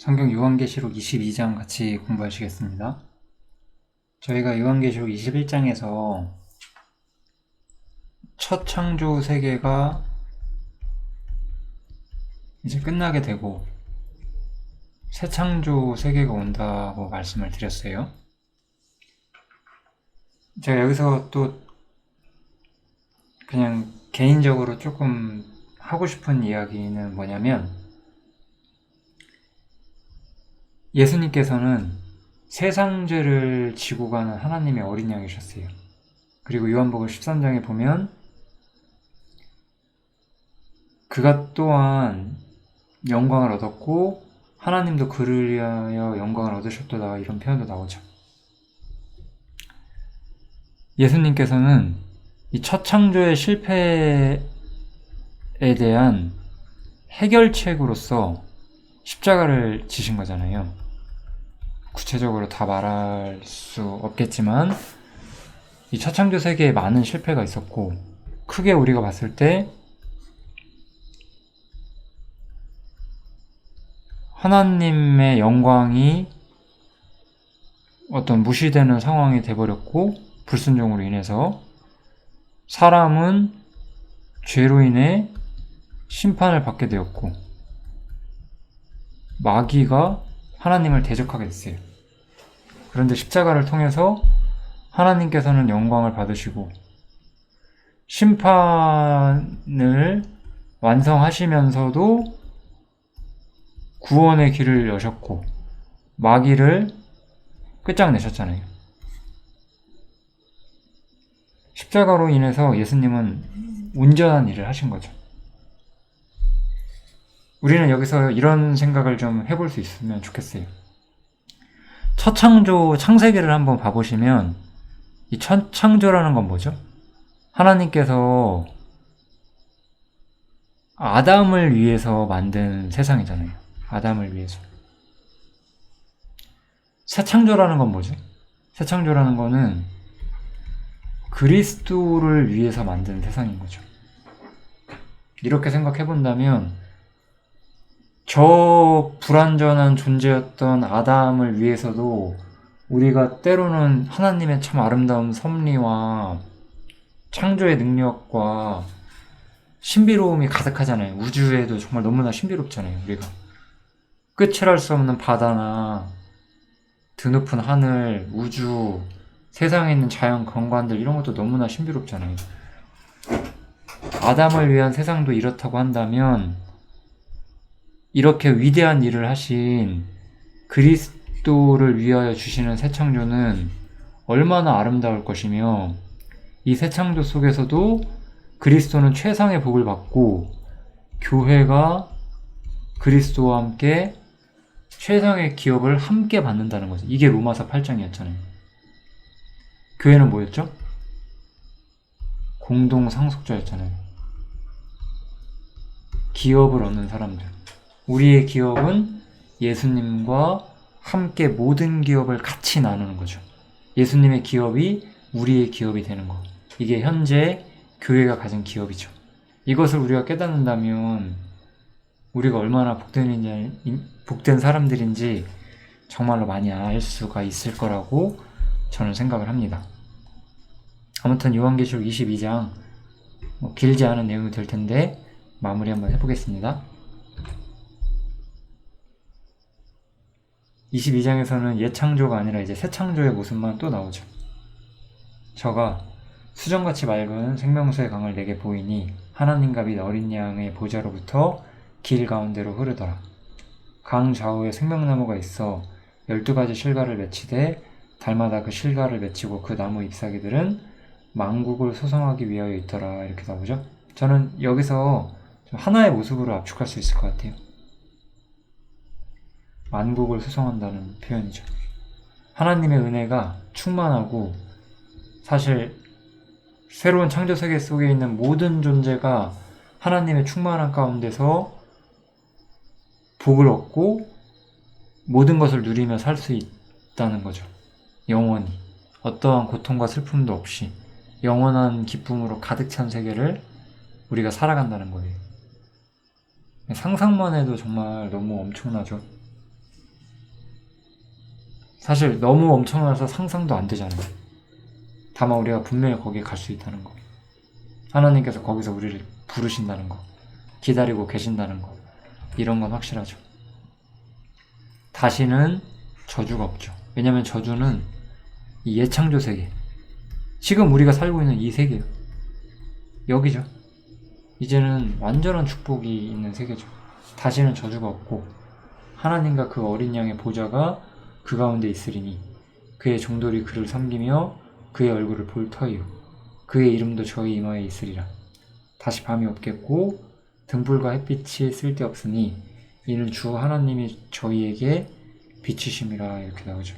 성경 요한계시록 22장 같이 공부하시겠습니다. 저희가 요한계시록 21장에서 첫 창조 세계가 이제 끝나게 되고 새 창조 세계가 온다고 말씀을 드렸어요. 제가 여기서 또 그냥 개인적으로 조금 하고 싶은 이야기는 뭐냐면, 예수님께서는 세상 죄를 지고 가는 하나님의 어린 양이셨어요. 그리고 요한복음 13장에 보면 그가 또한 영광을 얻었고 하나님도 그를 위하여 영광을 얻으셨도다, 이런 표현도 나오죠. 예수님께서는 이 첫 창조의 실패에 대한 해결책으로서 십자가를 지신 거잖아요. 구체적으로 다 말할 수 없겠지만 이 첫 창조 세계에 많은 실패가 있었고, 크게 우리가 봤을 때 하나님의 영광이 어떤 무시되는 상황이 돼버렸고, 불순종으로 인해서 사람은 죄로 인해 심판을 받게 되었고, 마귀가 하나님을 대적하게 됐어요. 그런데 십자가를 통해서 하나님께서는 영광을 받으시고 심판을 완성하시면서도 구원의 길을 여셨고 마귀를 끝장내셨잖아요. 십자가로 인해서 예수님은 온전한 일을 하신 거죠. 우리는 여기서 이런 생각을 좀 해볼 수 있으면 좋겠어요. 첫 창조, 창세기를 한번 봐보시면 이 첫 창조라는 건 뭐죠? 하나님께서 아담을 위해서 만든 세상이잖아요. 아담을 위해서. 새 창조라는 건 뭐죠? 새 창조라는 거는 그리스도를 위해서 만든 세상인 거죠. 이렇게 생각해 본다면 저 불완전한 존재였던 아담을 위해서도 우리가 때로는 하나님의 참 아름다운 섭리와 창조의 능력과 신비로움이 가득하잖아요. 우주에도 정말 너무나 신비롭잖아요. 우리가 끝을 할 수 없는 바다나 드높은 하늘, 우주, 세상에 있는 자연 경관들, 이런 것도 너무나 신비롭잖아요. 아담을 위한 세상도 이렇다고 한다면 이렇게 위대한 일을 하신 그리스도를 위하여 주시는 새 창조는 얼마나 아름다울 것이며, 이 새 창조 속에서도 그리스도는 최상의 복을 받고 교회가 그리스도와 함께 최상의 기업을 함께 받는다는 거죠. 이게 로마서 8장이었잖아요. 교회는 뭐였죠? 공동 상속자였잖아요. 기업을 얻는 사람들. 우리의 기업은 예수님과 함께 모든 기업을 같이 나누는 거죠. 예수님의 기업이 우리의 기업이 되는 거. 이게 현재 교회가 가진 기업이죠. 이것을 우리가 깨닫는다면 우리가 얼마나 복된 사람들인지 정말로 많이 알 수가 있을 거라고 저는 생각을 합니다. 아무튼 요한계시록 22장 길지 않은 내용이 될 텐데 마무리 한번 해보겠습니다. 22장에서는 옛 창조가 아니라 이제 새 창조의 모습만 또 나오죠. 저가 수정같이 맑은 생명수의 강을 내게 보이니 하나님과 및 어린 양의 보좌로부터 길 가운데로 흐르더라. 강 좌우에 생명나무가 있어 12가지 실과를 맺히되 달마다 그 실과를 맺히고 그 나무 잎사귀들은 만국을 소성하기 위하여 있더라. 이렇게 나오죠. 저는 여기서 하나의 모습으로 압축할 수 있을 것 같아요. 만국을 수성한다는 표현이죠. 하나님의 은혜가 충만하고, 사실 새로운 창조 세계 속에 있는 모든 존재가 하나님의 충만한 가운데서 복을 얻고 모든 것을 누리며 살 수 있다는 거죠. 영원히 어떠한 고통과 슬픔도 없이 영원한 기쁨으로 가득 찬 세계를 우리가 살아간다는 거예요. 상상만 해도 정말 너무 엄청나죠. 사실 너무 엄청나서 상상도 안 되잖아요. 다만 우리가 분명히 거기에 갈 수 있다는 거, 하나님께서 거기서 우리를 부르신다는 거, 기다리고 계신다는 거, 이런 건 확실하죠. 다시는 저주가 없죠. 왜냐면 저주는 이 예창조 세계, 지금 우리가 살고 있는 이 세계요, 여기죠. 이제는 완전한 축복이 있는 세계죠. 다시는 저주가 없고 하나님과 그 어린 양의 보좌가 그 가운데 있으리니 그의 종들이 그를 섬기며 그의 얼굴을 볼 터이요 그의 이름도 저희 이마에 있으리라. 다시 밤이 없겠고 등불과 햇빛이 쓸데없으니 이는 주 하나님이 저희에게 비치심이라. 이렇게 나오죠.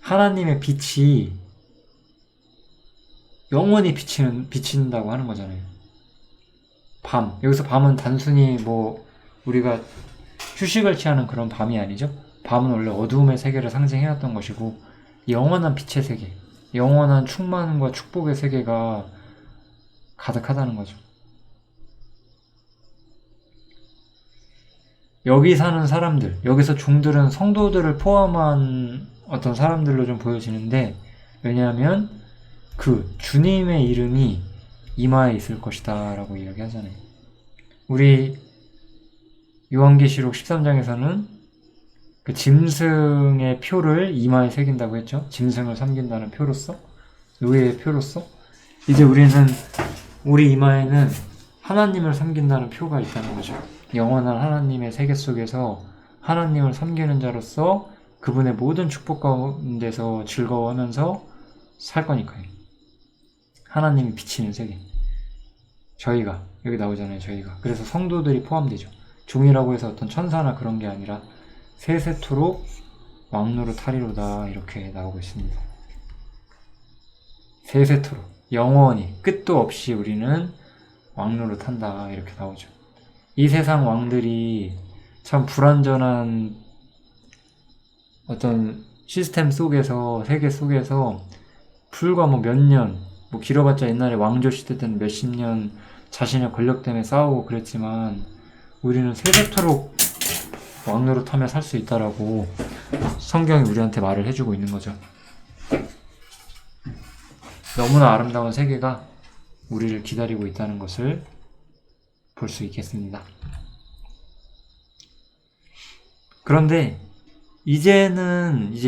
하나님의 빛이 영원히 비친다고 하는 거잖아요. 밤, 여기서 밤은 단순히 우리가 휴식을 취하는 그런 밤이 아니죠. 밤은 원래 어두움의 세계를 상징해왔던 것이고 영원한 빛의 세계, 영원한 충만과 축복의 세계가 가득하다는 거죠. 여기 사는 사람들, 여기서 종들은 성도들을 포함한 어떤 사람들로 좀 보여지는데, 왜냐하면 그 주님의 이름이 이마에 있을 것이다 라고 이야기하잖아요. 우리 요한계시록 13장에서는 그 짐승의 표를 이마에 새긴다고 했죠. 짐승을 섬긴다는 표로서, 의의 표로서. 이제 우리 이마에는 하나님을 섬긴다는 표가 있다는 거죠. 영원한 하나님의 세계 속에서 하나님을 섬기는 자로서 그분의 모든 축복 가운데서 즐거워하면서 살 거니까요. 하나님이 비치는 세계. 저희가, 여기 나오잖아요, 저희가. 그래서 성도들이 포함되죠. 종이라고 해서 어떤 천사나 그런 게 아니라 세세토록 왕노릇하리로다, 이렇게 나오고 있습니다. 세세토록, 영원히 끝도 없이 우리는 왕노릇한다, 이렇게 나오죠. 이 세상 왕들이 참 불완전한 어떤 시스템 속에서, 세계 속에서 불과 몇 년, 길어봤자 옛날에 왕조 시대 때는 몇십 년 자신의 권력 때문에 싸우고 그랬지만 우리는 세세토록 왕노릇하며 살 수 있다라고 성경이 우리한테 말을 해주고 있는 거죠. 너무나 아름다운 세계가 우리를 기다리고 있다는 것을 볼 수 있겠습니다. 그런데 이제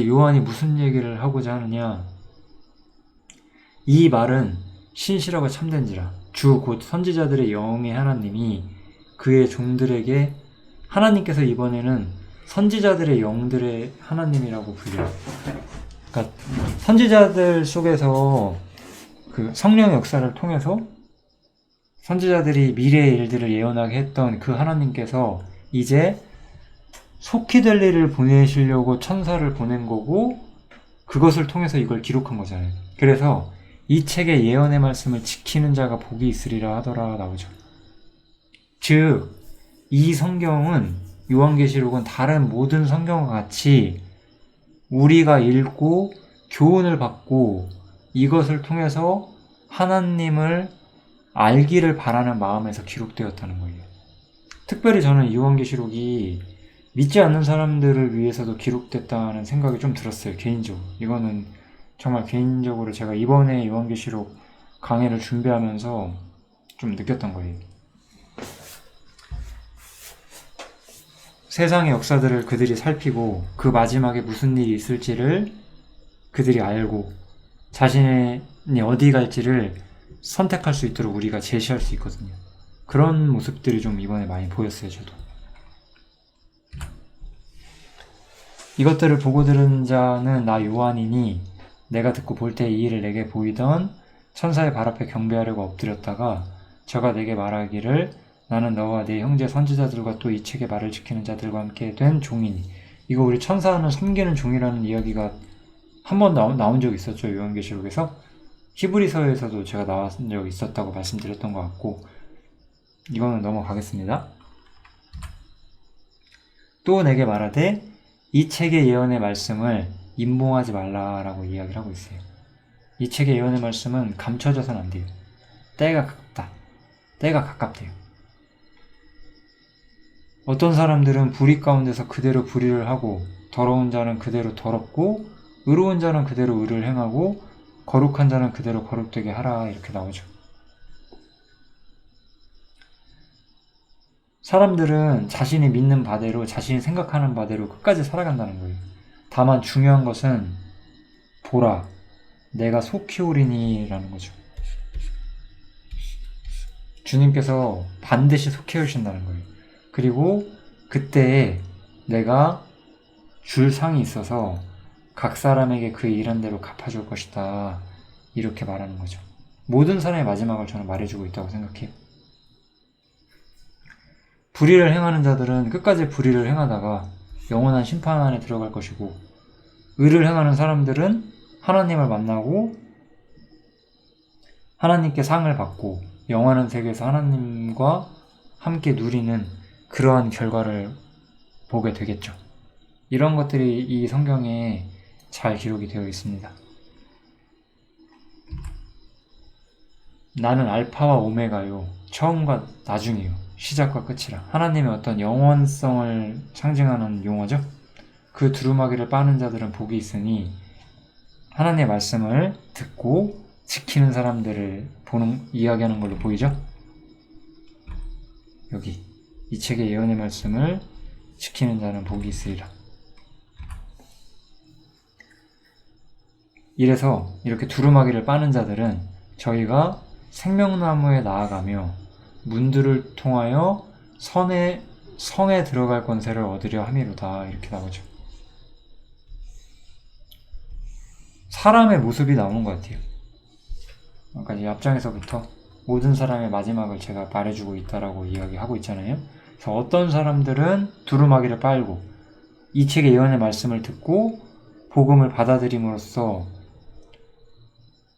요한이 무슨 얘기를 하고자 하느냐, 이 말은 신실하고 참된지라 주 곧 선지자들의 영의 하나님이 그의 종들에게, 하나님께서 이번에는 선지자들의 영들의 하나님이라고 불려요. 그러니까 선지자들 속에서 그 성령의 역사를 통해서 선지자들이 미래의 일들을 예언하게 했던 그 하나님께서 이제 속히 될 일을 보내시려고 천사를 보낸 거고, 그것을 통해서 이걸 기록한 거잖아요. 그래서 이 책의 예언의 말씀을 지키는 자가 복이 있으리라 하더라 나오죠. 즉, 이 성경은, 요한계시록은 다른 모든 성경과 같이 우리가 읽고 교훈을 받고 이것을 통해서 하나님을 알기를 바라는 마음에서 기록되었다는 거예요. 특별히 저는 요한계시록이 믿지 않는 사람들을 위해서도 기록됐다는 생각이 좀 들었어요, 개인적으로. 이거는 정말 개인적으로 제가 이번에 요한계시록 강의를 준비하면서 좀 느꼈던 거예요. 세상의 역사들을 그들이 살피고 그 마지막에 무슨 일이 있을지를 그들이 알고 자신이 어디 갈지를 선택할 수 있도록 우리가 제시할 수 있거든요. 그런 모습들이 좀 이번에 많이 보였어요, 저도. 이것들을 보고 들은 자는 나 요한이니 내가 듣고 볼 때 이 일을 내게 보이던 천사의 발 앞에 경배하려고 엎드렸다가 저가 내게 말하기를 나는 너와 네 형제 선지자들과 또 이 책의 말을 지키는 자들과 함께 된 종이니. 이거 우리 천사는 섬기는 종이라는 이야기가 한 번 나온 적이 있었죠, 요한계시록에서. 히브리서에서도 제가 나왔던 적이 있었다고 말씀드렸던 것 같고, 이거는 넘어가겠습니다. 또 내게 말하되 이 책의 예언의 말씀을 임봉하지 말라라고 이야기를 하고 있어요. 이 책의 예언의 말씀은 감춰져서는 안 돼요. 때가 가깝다. 때가 가깝대요. 어떤 사람들은 불의 가운데서 그대로 불의를 하고 더러운 자는 그대로 더럽고 의로운 자는 그대로 의를 행하고 거룩한 자는 그대로 거룩되게 하라 이렇게 나오죠. 사람들은 자신이 믿는 바대로 자신이 생각하는 바대로 끝까지 살아간다는 거예요. 다만 중요한 것은 보라 내가 속히 오리니 라는 거죠. 주님께서 반드시 속히 오신다는 거예요. 그리고 그때 내가 줄 상이 있어서 각 사람에게 그의 일한 대로 갚아줄 것이다 이렇게 말하는 거죠. 모든 사람의 마지막을 저는 말해주고 있다고 생각해요. 불의를 행하는 자들은 끝까지 불의를 행하다가 영원한 심판 안에 들어갈 것이고 의를 행하는 사람들은 하나님을 만나고 하나님께 상을 받고 영원한 세계에서 하나님과 함께 누리는 그러한 결과를 보게 되겠죠. 이런 것들이 이 성경에 잘 기록이 되어 있습니다. 나는 알파와 오메가요. 처음과 나중이요. 시작과 끝이라. 하나님의 어떤 영원성을 상징하는 용어죠. 그 두루마기를 빠는 자들은 복이 있으니 하나님의 말씀을 듣고 지키는 사람들을 이야기하는 걸로 보이죠? 여기 이 책의 예언의 말씀을 지키는 자는 복이 있으리라. 이래서 이렇게 두루마기를 빠는 자들은 저희가 생명나무에 나아가며 문들을 통하여 성에 들어갈 권세를 얻으려 함이로다 이렇게 나오죠. 사람의 모습이 나오는 것 같아요. 아까 이 앞장에서부터 모든 사람의 마지막을 제가 말해주고 있다라고 이야기하고 있잖아요. 그래서 어떤 사람들은 두루마기를 빨고 이 책의 예언의 말씀을 듣고 복음을 받아들임으로써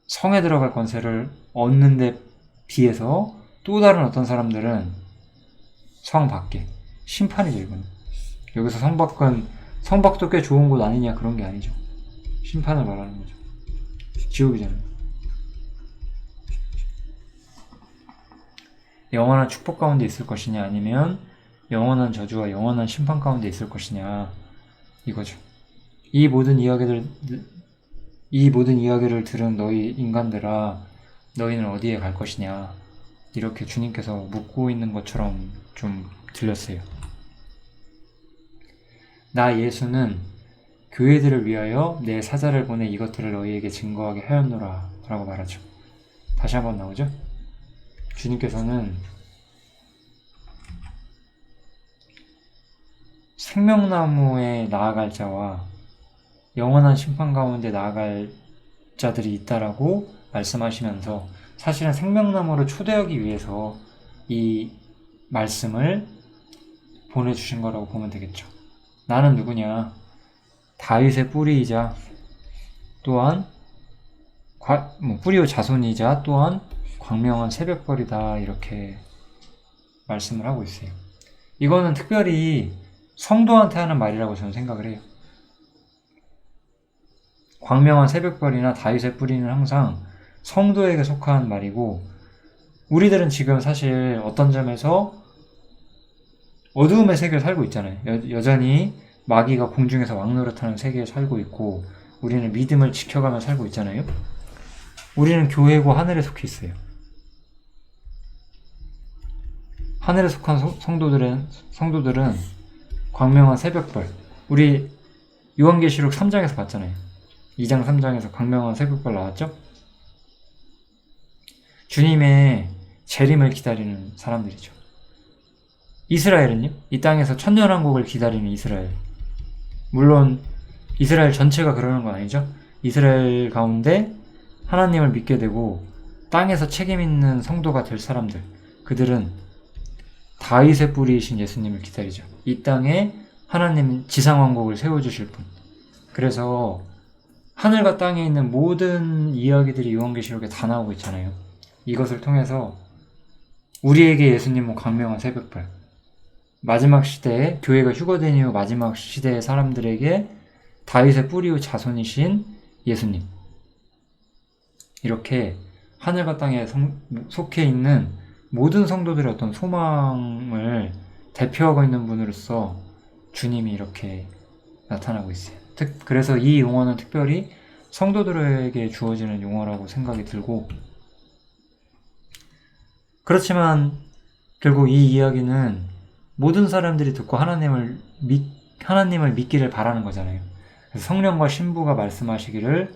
성에 들어갈 권세를 얻는 데 비해서 또 다른 어떤 사람들은 성 밖에 심판이죠. 이건 여기서 성밖도 꽤 좋은 곳 아니냐 그런 게 아니죠. 심판을 말하는 거죠. 지옥이잖아요. 영원한 축복 가운데 있을 것이냐 아니면 영원한 저주와 영원한 심판 가운데 있을 것이냐 이거죠. 이 모든 이야기를 들은 너희 인간들아 너희는 어디에 갈 것이냐 이렇게 주님께서 묻고 있는 것처럼 좀 들렸어요. 나 예수는 교회들을 위하여 내 사자를 보내 이것들을 너희에게 증거하게 하였노라 라고 말하죠. 다시 한번 나오죠. 주님께서는 생명나무에 나아갈 자와 영원한 심판 가운데 나아갈 자들이 있다라고 말씀하시면서 사실은 생명나무를 초대하기 위해서 이 말씀을 보내주신 거라고 보면 되겠죠. 나는 누구냐? 다윗의 뿌리이자 또한 뿌리오 자손이자 또한 광명한 새벽별이다 이렇게 말씀을 하고 있어요. 이거는 특별히 성도한테 하는 말이라고 저는 생각을 해요. 광명한 새벽별이나 다윗의 뿌리는 항상 성도에게 속한 말이고 우리들은 지금 사실 어떤 점에서 어두움의 세계를 살고 있잖아요. 여전히 마귀가 공중에서 왕노릇하는 세계에 살고 있고 우리는 믿음을 지켜가며 살고 있잖아요. 우리는 교회고 하늘에 속해 있어요. 하늘에 속한 성도들은 광명한 새벽별 우리 요한계시록 3장에서 봤잖아요. 2장 3장에서 광명한 새벽별 나왔죠? 주님의 재림을 기다리는 사람들이죠. 이스라엘은요? 이 땅에서 천년왕국을 기다리는 이스라엘. 물론 이스라엘 전체가 그러는 건 아니죠. 이스라엘 가운데 하나님을 믿게 되고 땅에서 책임 있는 성도가 될 사람들, 그들은 다윗의 뿌리이신 예수님을 기다리죠. 이 땅에 하나님 지상왕국을 세워주실 분. 그래서 하늘과 땅에 있는 모든 이야기들이 요한계시록에 다 나오고 있잖아요. 이것을 통해서 우리에게 예수님은 광명한 새벽별, 마지막 시대에 교회가 휴거된 이후 마지막 시대의 사람들에게 다윗의 뿌리오 자손이신 예수님, 이렇게 하늘과 땅에 속해 있는 모든 성도들의 어떤 소망을 대표하고 있는 분으로서 주님이 이렇게 나타나고 있어요. 그래서 이 용어는 특별히 성도들에게 주어지는 용어라고 생각이 들고, 그렇지만 결국 이 이야기는 모든 사람들이 듣고 하나님을 믿기를 바라는 거잖아요. 그래서 성령과 신부가 말씀하시기를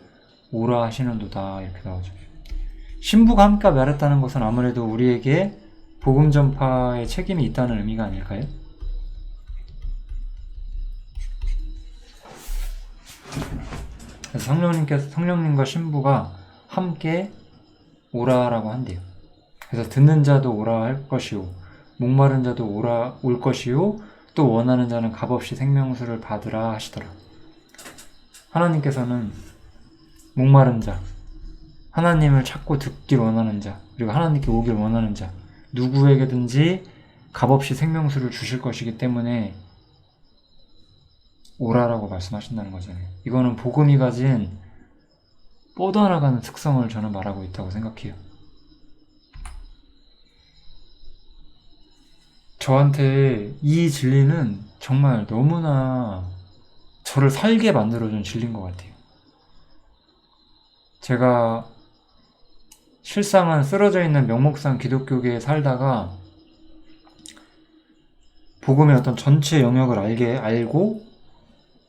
오라 하시는도다 이렇게 나오죠. 신부가 함께 말했다는 것은 아무래도 우리에게 복음 전파의 책임이 있다는 의미가 아닐까요? 그래서 성령님과 신부가 함께 오라라고 한대요. 그래서 듣는 자도 오라 할 것이요, 목마른 자도 오라 올 것이요, 또 원하는 자는 값없이 생명수를 받으라 하시더라. 하나님께서는 목마른 자, 하나님을 찾고 듣길 원하는 자, 그리고 하나님께 오길 원하는 자, 누구에게든지 값없이 생명수를 주실 것이기 때문에 오라라고 말씀하신다는 거잖아요. 이거는 복음이 가진 뻗어나가는 특성을 저는 말하고 있다고 생각해요. 저한테 이 진리는 정말 너무나 저를 살게 만들어준 진리인 것 같아요. 제가 실상은 쓰러져 있는 명목상 기독교계에 살다가 복음의 어떤 전체 영역을 알고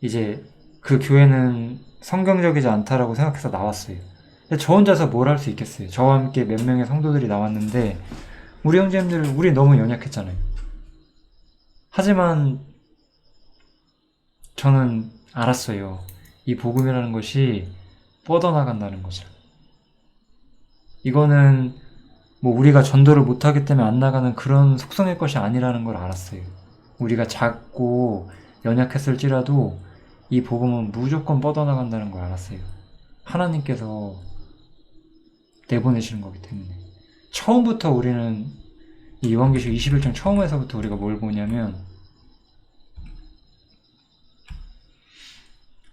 이제 그 교회는 성경적이지 않다라고 생각해서 나왔어요. 근데 저 혼자서 뭘 할 수 있겠어요. 저와 함께 몇 명의 성도들이 나왔는데 우리 형제님들 우리 너무 연약했잖아요. 하지만 저는 알았어요. 이 복음이라는 것이 뻗어나간다는 거죠. 이거는 뭐 우리가 전도를 못하기 때문에 안 나가는 그런 속성의 것이 아니라는 걸 알았어요. 우리가 작고 연약했을지라도 이 복음은 무조건 뻗어나간다는 걸 알았어요. 하나님께서 내보내시는 거기 때문에. 처음부터 우리는 이 요한계시록 21장 처음에서부터 우리가 뭘 보냐면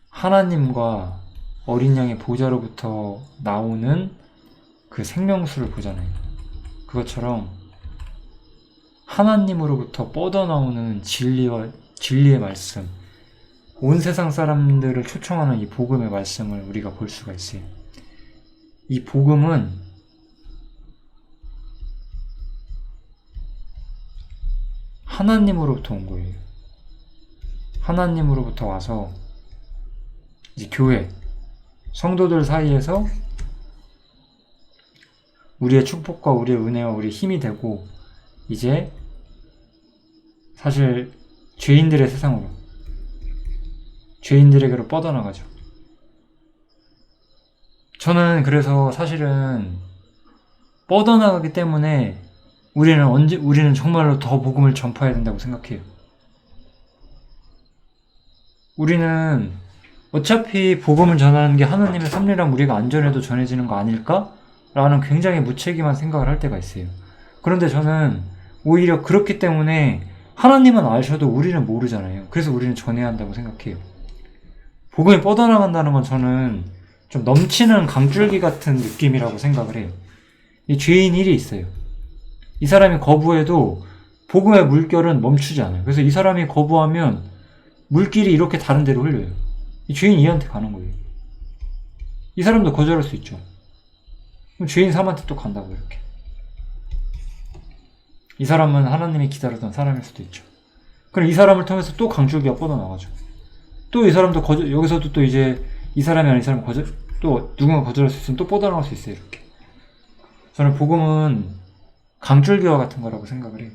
하나님과 어린 양의 보좌로부터 나오는 그 생명수를 보잖아요. 그것처럼 하나님으로부터 뻗어나오는 진리의 말씀, 온 세상 사람들을 초청하는 이 복음의 말씀을 우리가 볼 수가 있어요. 이 복음은 하나님으로부터 온 거예요. 하나님으로부터 와서 이제 교회, 성도들 사이에서 우리의 축복과 우리의 은혜와 우리의 힘이 되고 이제 사실 죄인들의 세상으로, 죄인들에게로 뻗어나가죠. 저는 그래서 사실은 뻗어나가기 때문에 우리는 정말로 더 복음을 전파해야 된다고 생각해요. 우리는 어차피 복음을 전하는 게 하나님의 섭리랑 우리가 안전해도 전해지는 거 아닐까? 라는 굉장히 무책임한 생각을 할 때가 있어요. 그런데 저는 오히려 그렇기 때문에 하나님은 아셔도 우리는 모르잖아요. 그래서 우리는 전해야 한다고 생각해요. 복음이 뻗어나간다는 건 저는 좀 넘치는 강줄기 같은 느낌이라고 생각을 해요. 이 죄인 1이 있어요. 이 사람이 거부해도 복음의 물결은 멈추지 않아요. 그래서 이 사람이 거부하면 물길이 이렇게 다른 데로 흘려요. 이 죄인 2한테 가는 거예요. 이 사람도 거절할 수 있죠. 그럼 죄인 3한테 또 간다고 이렇게. 이 사람은 하나님이 기다렸던 사람일 수도 있죠. 그럼 이 사람을 통해서 또 강줄기가 뻗어나가죠. 또 이 사람도 여기서도 또 이제 이 사람이 아닌 이 사람 또 누군가 거절할 수 있으면 또 뻗어나갈 수 있어요. 이렇게. 저는 복음은 강줄기와 같은 거라고 생각을 해요.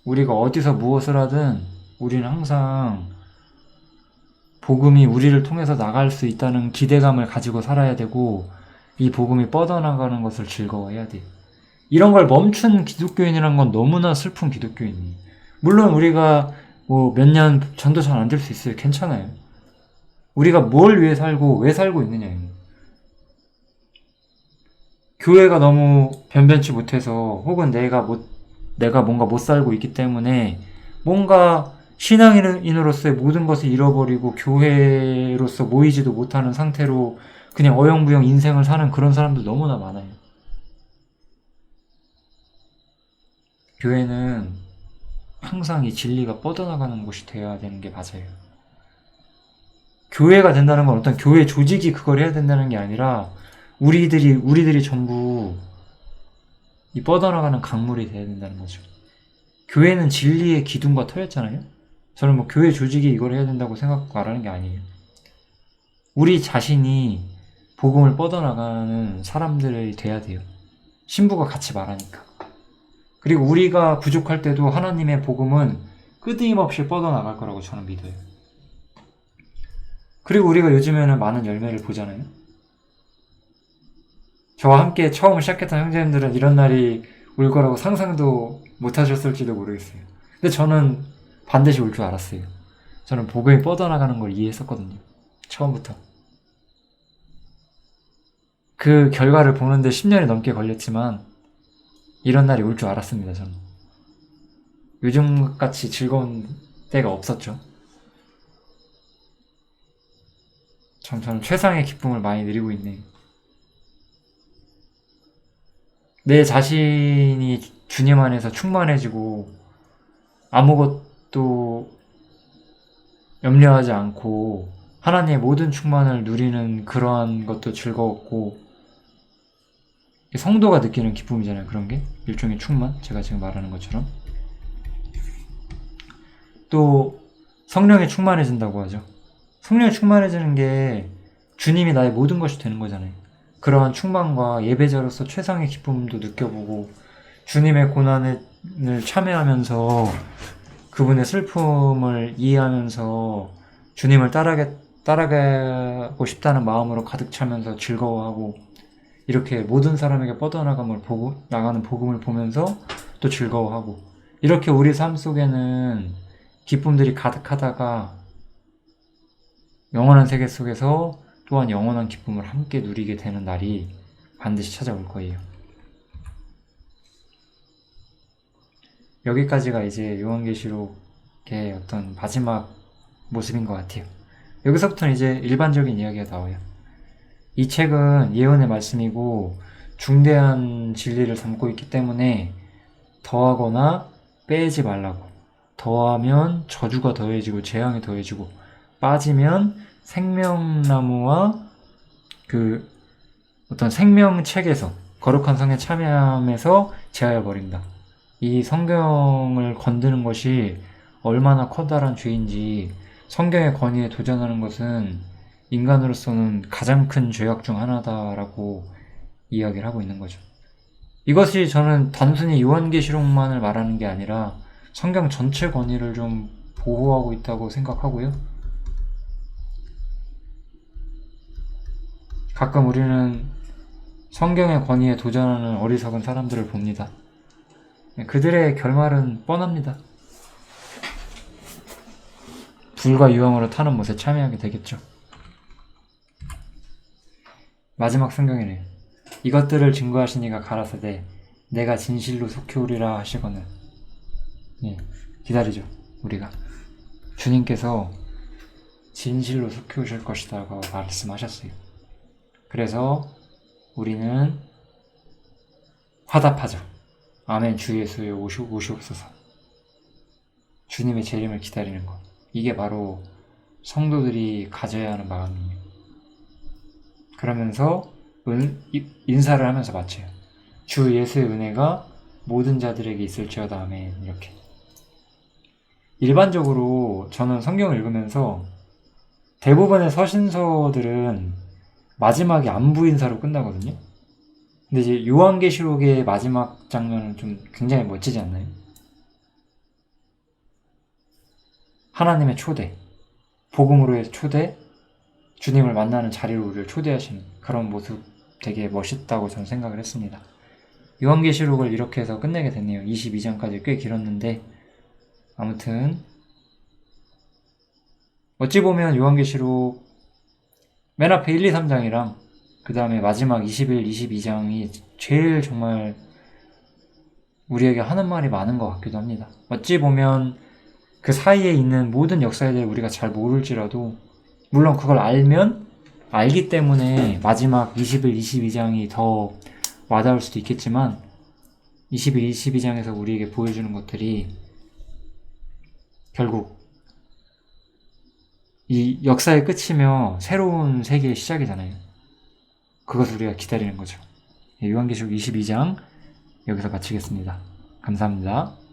우리가 어디서 무엇을 하든 우리는 항상 복음이 우리를 통해서 나갈 수 있다는 기대감을 가지고 살아야 되고 이 복음이 뻗어나가는 것을 즐거워해야 돼요. 이런 걸 멈춘 기독교인이란 건 너무나 슬픈 기독교인이에요. 물론 우리가 뭐 몇 년 전도 잘 안 될 수 있어요. 괜찮아요. 우리가 뭘 위해 살고 왜 살고 있느냐예요. 교회가 너무 변변치 못해서 혹은 내가 뭔가 못 살고 있기 때문에 뭔가 신앙인으로서의 모든 것을 잃어버리고 교회로서 모이지도 못하는 상태로 그냥 어영부영 인생을 사는 그런 사람들 너무나 많아요. 교회는 항상 이 진리가 뻗어나가는 곳이 되어야 되는 게 맞아요. 교회가 된다는 건 어떤 교회 조직이 그걸 해야 된다는 게 아니라 우리들이 전부 이 뻗어나가는 강물이 돼야 된다는 거죠. 교회는 진리의 기둥과 터였잖아요. 저는 뭐 교회 조직이 이걸 해야 된다고 생각 말하는 게 아니에요. 우리 자신이 복음을 뻗어나가는 사람들이 돼야 돼요. 신부가 같이 말하니까. 그리고 우리가 부족할 때도 하나님의 복음은 끊임없이 뻗어나갈 거라고 저는 믿어요. 그리고 우리가 요즘에는 많은 열매를 보잖아요. 저와 함께 처음 시작했던 형제님들은 이런 날이 올 거라고 상상도 못 하셨을지도 모르겠어요. 근데 저는 반드시 올 줄 알았어요. 저는 복음이 뻗어나가는 걸 이해했었거든요. 처음부터. 그 결과를 보는데 10년이 넘게 걸렸지만 이런 날이 올 줄 알았습니다. 저는. 요즘같이 즐거운 때가 없었죠. 저는 최상의 기쁨을 많이 누리고 있네요. 내 자신이 주님 안에서 충만해지고 아무것도 염려하지 않고 하나님의 모든 충만을 누리는 그러한 것도 즐거웠고, 성도가 느끼는 기쁨이잖아요. 그런 게 일종의 충만, 제가 지금 말하는 것처럼. 또 성령에 충만해진다고 하죠. 성령에 충만해지는 게 주님이 나의 모든 것이 되는 거잖아요. 그러한 충만과 예배자로서 최상의 기쁨도 느껴보고 주님의 고난을 참여하면서 그분의 슬픔을 이해하면서 주님을 따라가고 싶다는 마음으로 가득 차면서 즐거워하고, 이렇게 모든 사람에게 뻗어나가는 복음을 보면서 또 즐거워하고, 이렇게 우리 삶 속에는 기쁨들이 가득하다가 영원한 세계 속에서 또한 영원한 기쁨을 함께 누리게 되는 날이 반드시 찾아올 거예요. 여기까지가 이제 요한계시록의 어떤 마지막 모습인 것 같아요. 여기서부터는 이제 일반적인 이야기가 나와요. 이 책은 예언의 말씀이고 중대한 진리를 담고 있기 때문에 더하거나 빼지 말라고. 더하면 저주가 더해지고 재앙이 더해지고, 빠지면 생명나무와 그 어떤 생명책에서 거룩한 성에 참여하면서 제하여 버린다. 이 성경을 건드는 것이 얼마나 커다란 죄인지, 성경의 권위에 도전하는 것은 인간으로서는 가장 큰 죄악 중 하나다라고 이야기를 하고 있는 거죠. 이것이 저는 단순히 요한계시록만을 말하는 게 아니라 성경 전체 권위를 좀 보호하고 있다고 생각하고요. 가끔 우리는 성경의 권위에 도전하는 어리석은 사람들을 봅니다. 그들의 결말은 뻔합니다. 불과 유황으로 타는 못에 참여하게 되겠죠. 마지막 성경이네요. 이것들을 증거하시니가 가라사대 내가 진실로 속히 오리라 하시거늘. 기다리죠. 우리가 주님께서 진실로 속히 오실 것이다 라고 말씀하셨어요. 그래서 우리는 화답하죠. 아멘. 주 예수의 오시옵소서. 주님의 재림을 기다리는 것, 이게 바로 성도들이 가져야 하는 마음이에요. 그러면서 인사를 하면서 마쳐요. 주 예수의 은혜가 모든 자들에게 있을지어다. 아멘. 이렇게. 일반적으로 저는 성경을 읽으면서 대부분의 서신서들은 마지막에 안부 인사로 끝나거든요. 근데 이제 요한계시록의 마지막 장면은 좀 굉장히 멋지지 않나요? 하나님의 초대, 복음으로의 초대, 주님을 만나는 자리로 우리를 초대하시는 그런 모습, 되게 멋있다고 저는 생각을 했습니다. 요한계시록을 이렇게 해서 끝내게 됐네요. 22장까지 꽤 길었는데, 아무튼 어찌 보면 요한계시록 맨 앞에 1, 2, 3장이랑 그 다음에 마지막 21, 22장이 제일 정말 우리에게 하는 말이 많은 것 같기도 합니다. 어찌 보면 그 사이에 있는 모든 역사에 대해 우리가 잘 모를지라도, 물론 그걸 알기 때문에 마지막 21, 22장이 더 와닿을 수도 있겠지만, 21, 22장에서 우리에게 보여주는 것들이 결국 이 역사의 끝이며 새로운 세계의 시작이잖아요. 그것을 우리가 기다리는 거죠. 요한계시록 22장 여기서 마치겠습니다. 감사합니다.